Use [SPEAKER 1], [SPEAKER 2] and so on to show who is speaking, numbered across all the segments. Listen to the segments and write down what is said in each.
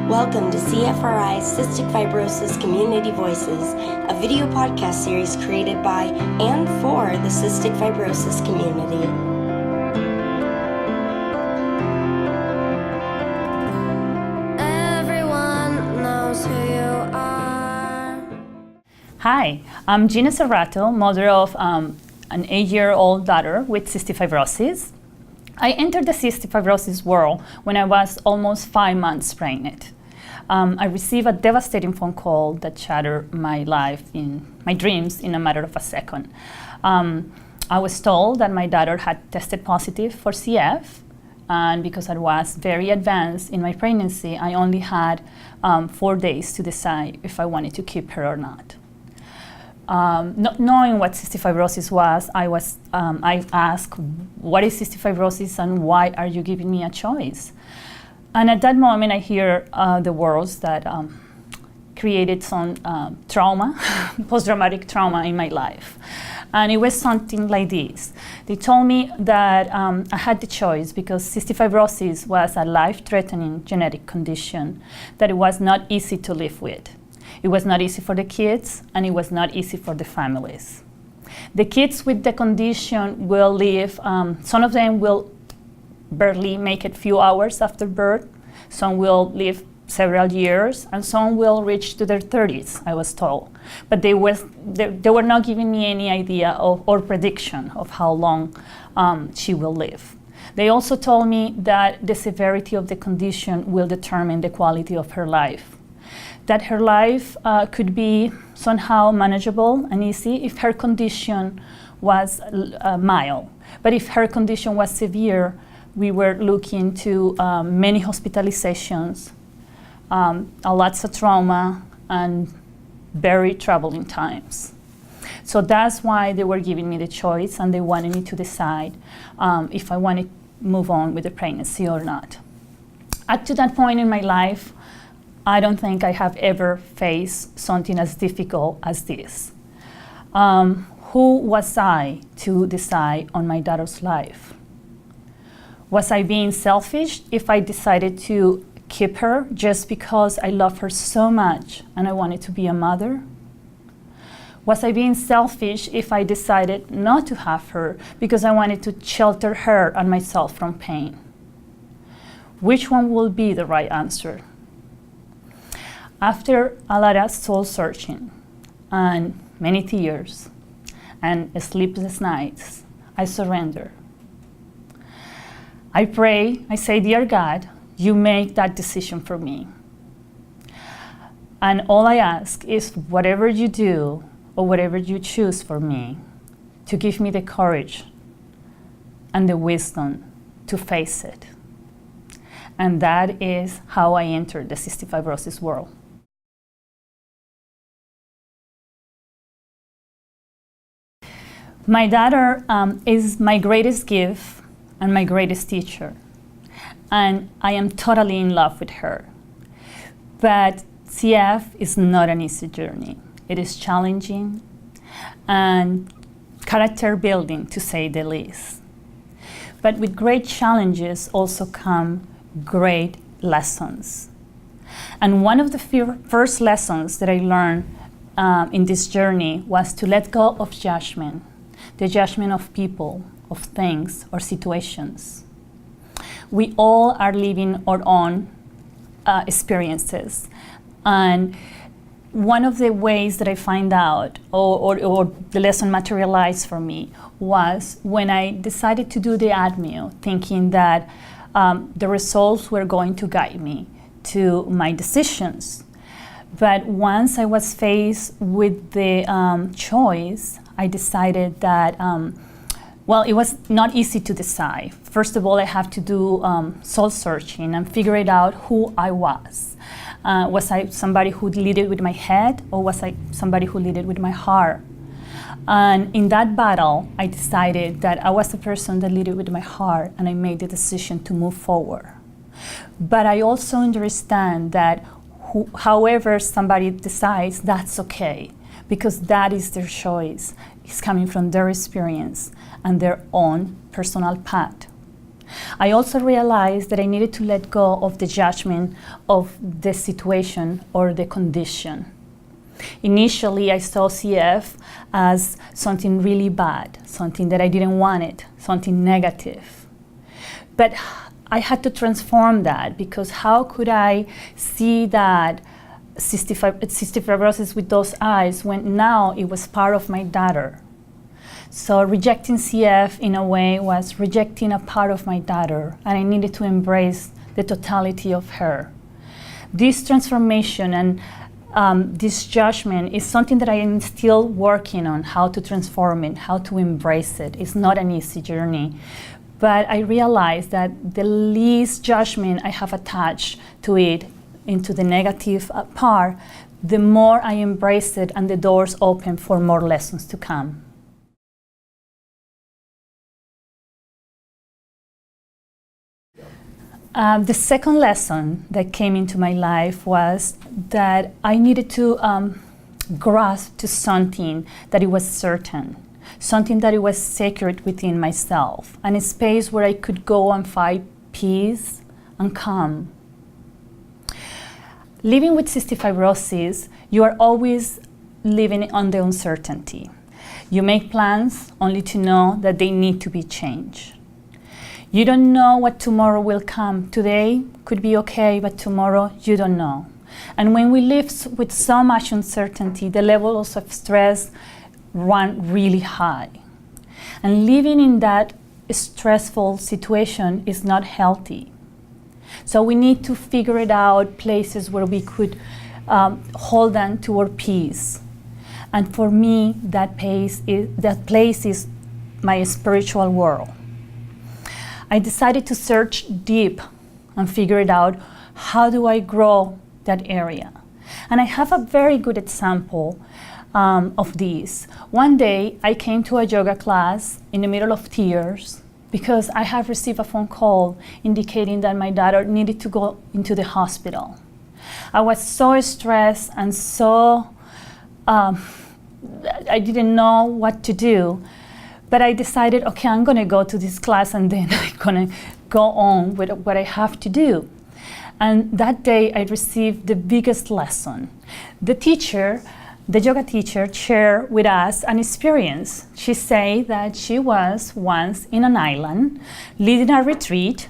[SPEAKER 1] Welcome to CFRI's Cystic Fibrosis Community Voices, a video podcast series created by and for the cystic fibrosis community.
[SPEAKER 2] Everyone knows who you are.
[SPEAKER 3] Hi, I'm Gina Serrato, mother of an 8-year-old daughter with cystic fibrosis. I entered the cystic fibrosis world when I was almost 5 months pregnant. I received a devastating phone call that shattered my life, my dreams, in a matter of a second. I was told that my daughter had tested positive for CF, and because I was very advanced in my pregnancy, I only had 4 days to decide if I wanted to keep her or not. Not knowing what cystic fibrosis was, I asked, what is cystic fibrosis and why are you giving me a choice? And at that moment, I hear the words that created some trauma, post-traumatic trauma in my life. And it was something like this. They told me that I had the choice because cystic fibrosis was a life-threatening genetic condition that it was not easy to live with. It was not easy for the kids, and it was not easy for the families. The kids with the condition will live, some of them will barely make it few hours after birth, some will live several years, and some will reach to their 30s, I was told. But they were not giving me any idea or prediction of how long she will live. They also told me that the severity of the condition will determine the quality of her life. That her life could be somehow manageable and easy if her condition was mild. But if her condition was severe, we were looking to many hospitalizations, lots of trauma, and very troubling times. So that's why they were giving me the choice, and they wanted me to decide if I wanted to move on with the pregnancy or not. Up to that point in my life, I don't think I have ever faced something as difficult as this. Who was I to decide on my daughter's life? Was I being selfish if I decided to keep her just because I love her so much and I wanted to be a mother? Was I being selfish if I decided not to have her because I wanted to shelter her and myself from pain? Which one will be the right answer? After a lot of soul searching and many tears and sleepless nights, I surrender. I pray, I say, dear God, you make that decision for me. And all I ask is whatever you do or whatever you choose for me, to give me the courage and the wisdom to face it. And that is how I entered the cystic fibrosis world. My daughter is my greatest gift and my greatest teacher, and I am totally in love with her. But CF is not an easy journey. It is challenging and character building, to say the least. But with great challenges also come great lessons. And one of the first lessons that I learned in this journey was to let go of judgment. The judgment of people, of things, or situations. We all are living our own experiences. And one of the ways that I find out, or the lesson materialized for me, was when I decided to do the ADMIO, thinking that the results were going to guide me to my decisions. But once I was faced with the choice, I decided that, it was not easy to decide. First of all, I have to do soul searching and figure it out who I was. Was I somebody who led with my head, or was I somebody who led with my heart? And in that battle, I decided that I was the person that led with my heart, and I made the decision to move forward. But I also understand that however somebody decides, that's okay, because that is their choice. It's coming from their experience and their own personal path. I also realized that I needed to let go of the judgment of the situation or the condition. Initially, I saw CF as something really bad, something that I didn't want it, something negative. But I had to transform that, because how could I see that cystic fibrosis with those eyes when now it was part of my daughter? So rejecting CF in a way was rejecting a part of my daughter, and I needed to embrace the totality of her. This transformation and this judgment is something that I am still working on, how to transform it, how to embrace it. It's not an easy journey, but I realized that the least judgment I have attached to it, into the negative part, the more I embrace it and the doors open for more lessons to come. The second lesson that came into my life was that I needed to grasp to something that it was certain, something that it was sacred within myself, and a space where I could go and find peace and calm. Living with cystic fibrosis, you are always living on the uncertainty. You make plans only to know that they need to be changed. You don't know what tomorrow will come. Today could be okay, but tomorrow you don't know. And when we live with so much uncertainty, the levels of stress run really high. And living in that stressful situation is not healthy. So we need to figure it out, places where we could hold on to our peace. And for me, that place is my spiritual world. I decided to search deep and figure it out, how do I grow that area? And I have a very good example of this. One day I came to a yoga class in the middle of tears because I have received a phone call indicating that my daughter needed to go into the hospital. I was so stressed and so, I didn't know what to do. But I decided, okay, I'm gonna go to this class and then I'm gonna go on with what I have to do. And that day I received the biggest lesson. The teacher, the yoga teacher, shared with us an experience. She said that she was once in an island leading a retreat,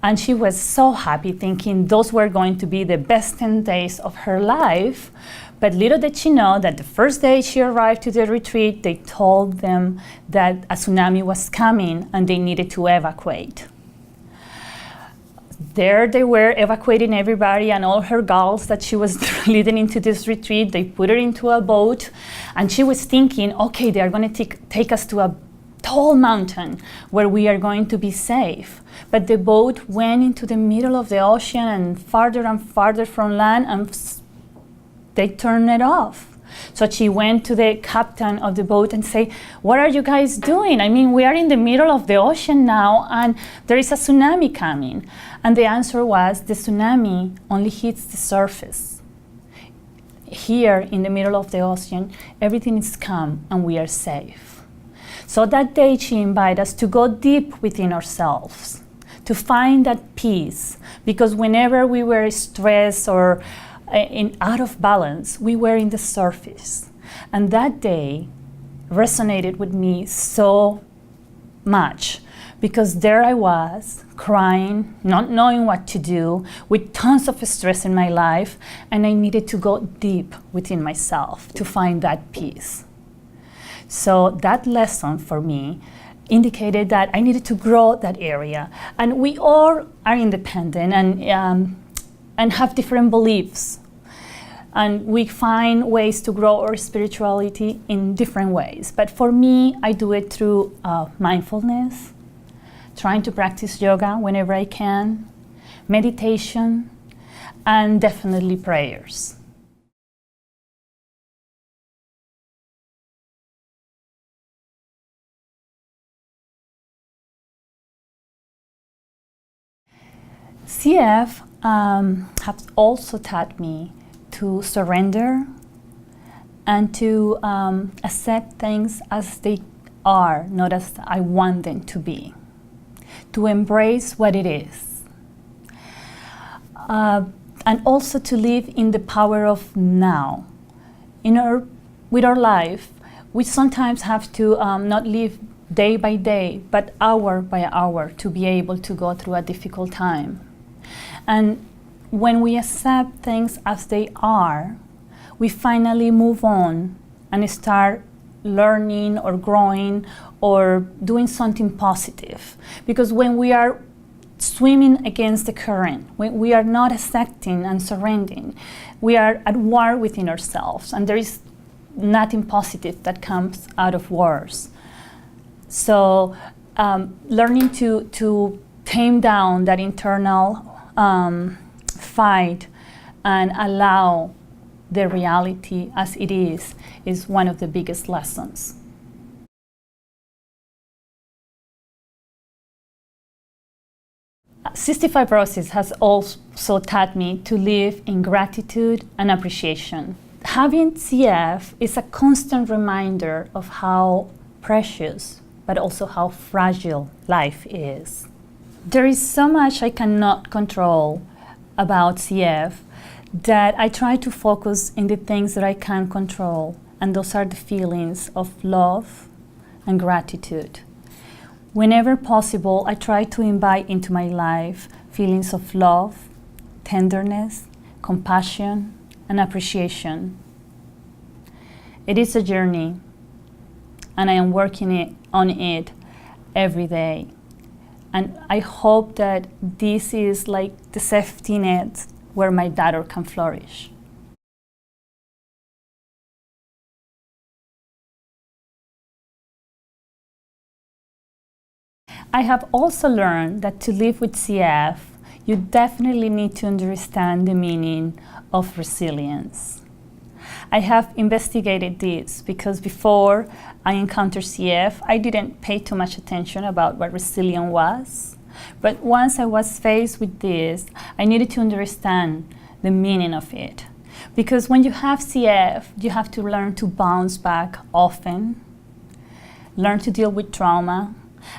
[SPEAKER 3] and she was so happy, thinking those were going to be the best 10 days of her life. But little did she know that the first day she arrived to the retreat, they told them that a tsunami was coming and they needed to evacuate. There they were evacuating everybody and all her girls that she was leading into this retreat. They put her into a boat, and she was thinking, okay, they are going to take us to a tall mountain where we are going to be safe. But the boat went into the middle of the ocean and farther from land, and they turned it off. So she went to the captain of the boat and said, what are you guys doing? I mean, we are in the middle of the ocean now and there is a tsunami coming. And the answer was, the tsunami only hits the surface. Here in the middle of the ocean, everything is calm and we are safe. So that day she invited us to go deep within ourselves, to find that peace, because whenever we were stressed or out of balance, we were in the surface. And that day resonated with me so much, because there I was, crying, not knowing what to do, with tons of stress in my life, and I needed to go deep within myself to find that peace. So that lesson for me indicated that I needed to grow that area. And we all are independent and have different beliefs. And we find ways to grow our spirituality in different ways. But for me, I do it through mindfulness, trying to practice yoga whenever I can, meditation, and definitely prayers. CF has also taught me to surrender and to accept things as they are, not as I want them to be. to embrace what it is, and also to live in the power of now. With our life, we sometimes have to not live day by day, but hour by hour to be able to go through a difficult time. And when we accept things as they are, we finally move on and start learning or growing or doing something positive. Because when we are swimming against the current, when we are not accepting and surrendering, we are at war within ourselves, and there is nothing positive that comes out of wars. So learning to tame down that internal fight and allow the reality as it is one of the biggest lessons. Cystic fibrosis has also taught me to live in gratitude and appreciation. Having CF is a constant reminder of how precious, but also how fragile life is. There is so much I cannot control about CF that I try to focus in the things that I can control, and those are the feelings of love and gratitude. Whenever possible, I try to invite into my life feelings of love, tenderness, compassion, and appreciation. It is a journey, and I am working on it every day. And I hope that this is like the safety net where my daughter can flourish. I have also learned that to live with CF, you definitely need to understand the meaning of resilience. I have investigated this because before I encountered CF, I didn't pay too much attention about what resilience was. But once I was faced with this, I needed to understand the meaning of it. Because when you have CF, you have to learn to bounce back often, learn to deal with trauma,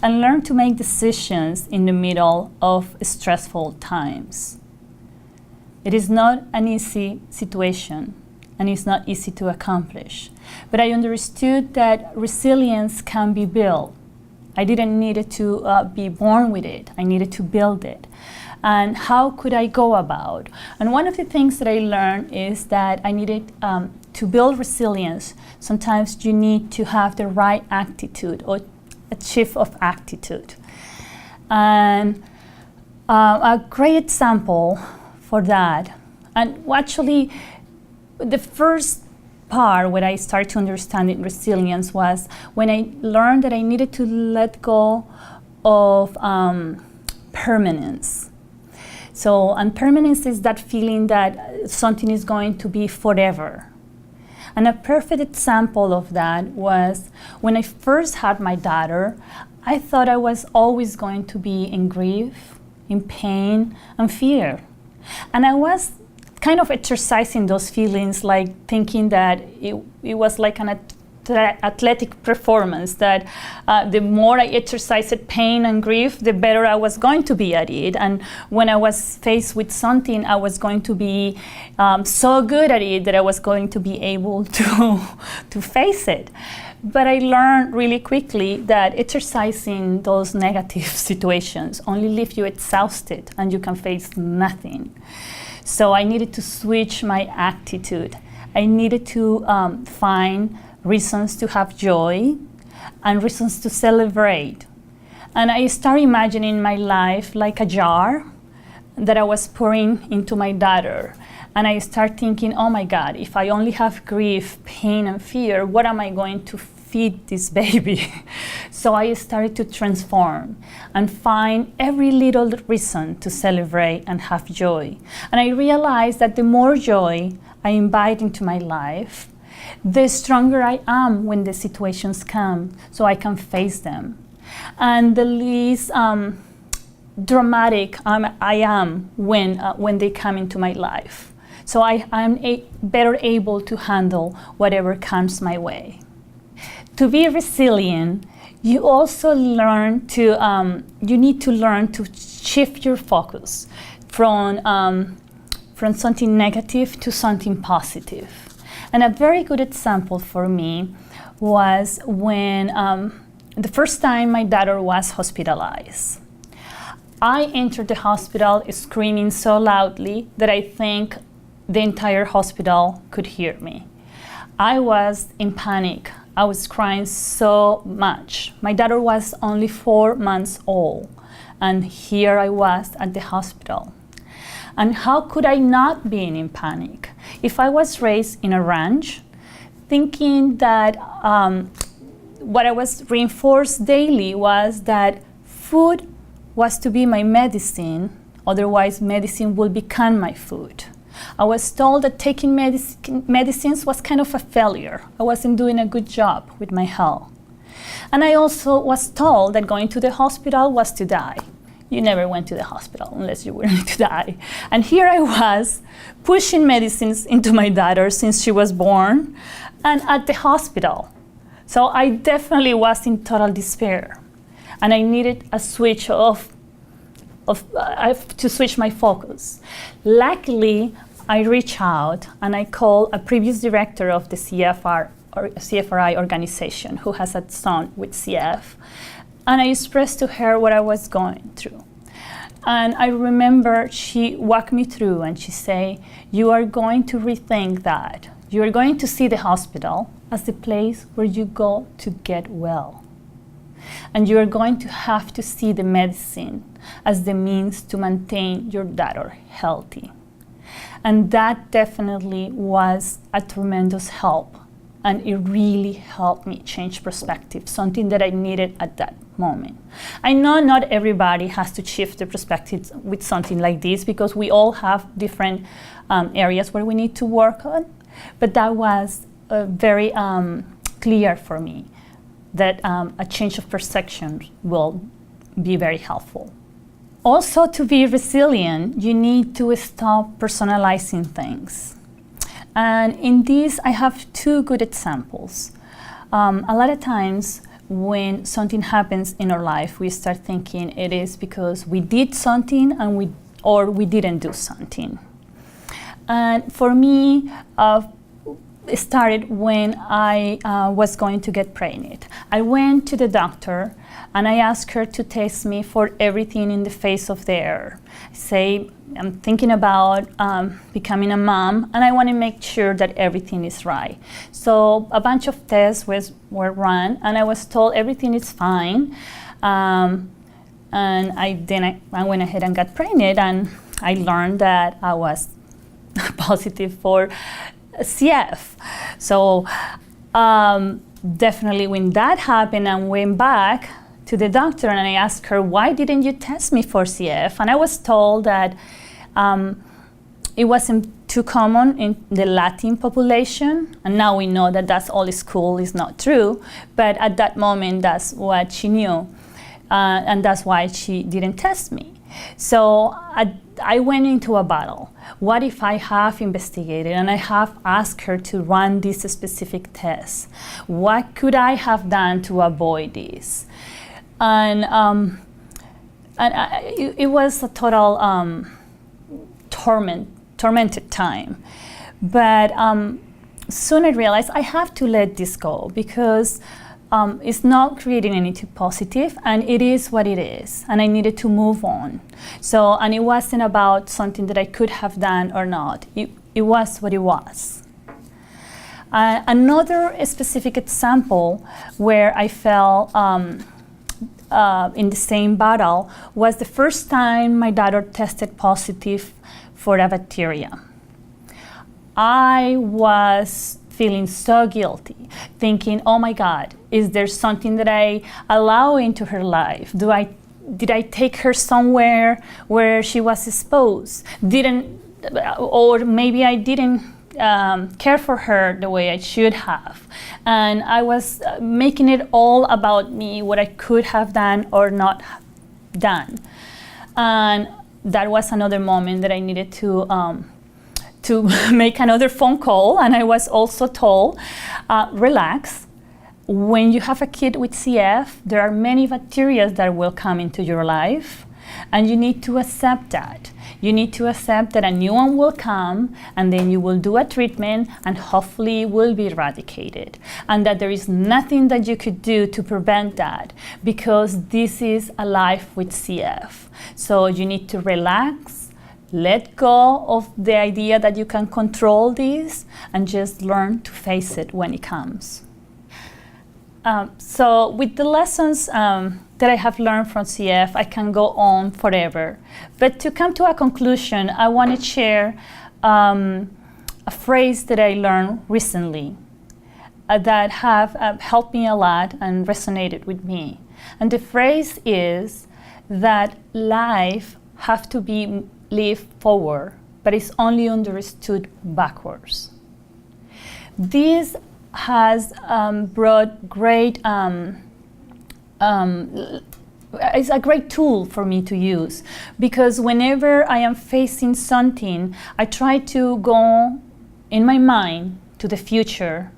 [SPEAKER 3] and learn to make decisions in the middle of stressful times. It is not an easy situation, and it's not easy to accomplish. But I understood that resilience can be built. I didn't need to be born with it. I needed to build it. And how could I go about? And one of the things that I learned is that I needed to build resilience. Sometimes you need to have the right attitude or a shift of attitude. And a great example for that, and actually the first part where I started to understand resilience was when I learned that I needed to let go of permanence. So, and permanence is that feeling that something is going to be forever. And a perfect example of that was when I first had my daughter, I thought I was always going to be in grief, in pain, and fear. And I was kind of exercising those feelings, like thinking that it was like an athletic performance, that the more I exercised pain and grief, the better I was going to be at it. And when I was faced with something, I was going to be so good at it that I was going to be able to face it. But I learned really quickly that exercising those negative situations only leave you exhausted and you can face nothing. So I needed to switch my attitude. I needed to find reasons to have joy and reasons to celebrate. And I started imagining my life like a jar that I was pouring into my daughter. And I started thinking, oh my God, if I only have grief, pain, and fear, what am I going to feed this baby? So I started to transform and find every little reason to celebrate and have joy. And I realized that the more joy I invite into my life, the stronger I am when the situations come, so I can face them. And the least dramatic I am when they come into my life. So I'm better able to handle whatever comes my way. To be resilient, you also learn to, you need to learn to shift your focus from something negative to something positive. And a very good example for me was when the first time my daughter was hospitalized. I entered the hospital screaming so loudly that I think the entire hospital could hear me. I was in panic. I was crying so much. My daughter was only 4 months old, and here I was at the hospital. And how could I not be in panic? If I was raised in a ranch, thinking that what I was reinforced daily was that food was to be my medicine, otherwise medicine will become my food. I was told that taking medicines was kind of a failure. I wasn't doing a good job with my health. And I also was told that going to the hospital was to die. You never went to the hospital unless you were going to die. And here I was, pushing medicines into my daughter since she was born, and at the hospital. So I definitely was in total despair. And I needed a switch to switch my focus. Luckily, I reached out and I called a previous director of the CFRI organization who has a son with CF. And I expressed to her what I was going through. And I remember she walked me through and she said, you are going to rethink that. You are going to see the hospital as the place where you go to get well. And you are going to have to see the medicine as the means to maintain your daughter healthy. And that definitely was a tremendous help. And it really helped me change perspective, something that I needed at that moment. I know not everybody has to shift their perspectives with something like this because we all have different areas where we need to work on, but that was very clear for me that a change of perception will be very helpful. Also, to be resilient, you need to stop personalizing things. And in this, I have two good examples. A lot of times when something happens in our life, we start thinking it is because we did something or we didn't do something. And for me, it started when I was going to get pregnant. I went to the doctor and I asked her to test me for everything in the face of the earth. Say, I'm thinking about becoming a mom and I want to make sure that everything is right. So a bunch of tests were run and I was told everything is fine. And I went ahead and got pregnant and I learned that I was positive for CF. So definitely when that happened, I went back to the doctor and I asked her, why didn't you test me for CF? And I was told that it wasn't too common in the Latin population. And now we know that that's all is cool, is not true. But at that moment, that's what she knew. And that's why she didn't test me. So I went into a battle. What if I have investigated and I have asked her to run this specific test? What could I have done to avoid this? And it was a total tormented time. But soon I realized I have to let this go because it's not creating anything positive, and it is what it is, and I needed to move on. So, and it wasn't about something that I could have done or not. It was what it was. Another specific example where I fell in the same battle was the first time my daughter tested positive for a bacteria. I was feeling so guilty, thinking, oh my God, is there something that I allow into her life? Did I take her somewhere where she was exposed? Or maybe I didn't care for her the way I should have. And I was making it all about me, what I could have done or not done. And that was another moment that I needed to make another phone call, and I was also told, relax, when you have a kid with CF, there are many bacteria that will come into your life, and you need to accept that. You need to accept that a new one will come, and then you will do a treatment, and hopefully it will be eradicated. And that there is nothing that you could do to prevent that, because this is a life with CF. So you need to relax, let go of the idea that you can control this, and just learn to face it when it comes. So with the lessons that I have learned from CF, I can go on forever. But to come to a conclusion, I want to share a phrase that I learned recently that have helped me a lot and resonated with me. And the phrase is that life has to be lived forward, but it's only understood backwards. This has brought great, it's a great tool for me to use, because whenever I am facing something, I try to go in my mind to the future,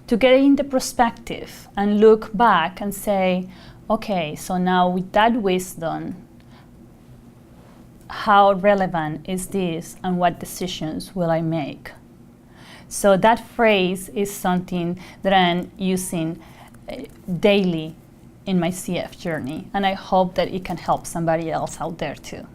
[SPEAKER 3] to get in the perspective and look back and say, okay, so now with that wisdom, how relevant is this and what decisions will I make? So that phrase is something that I'm using daily in my CF journey, and I hope that it can help somebody else out there too.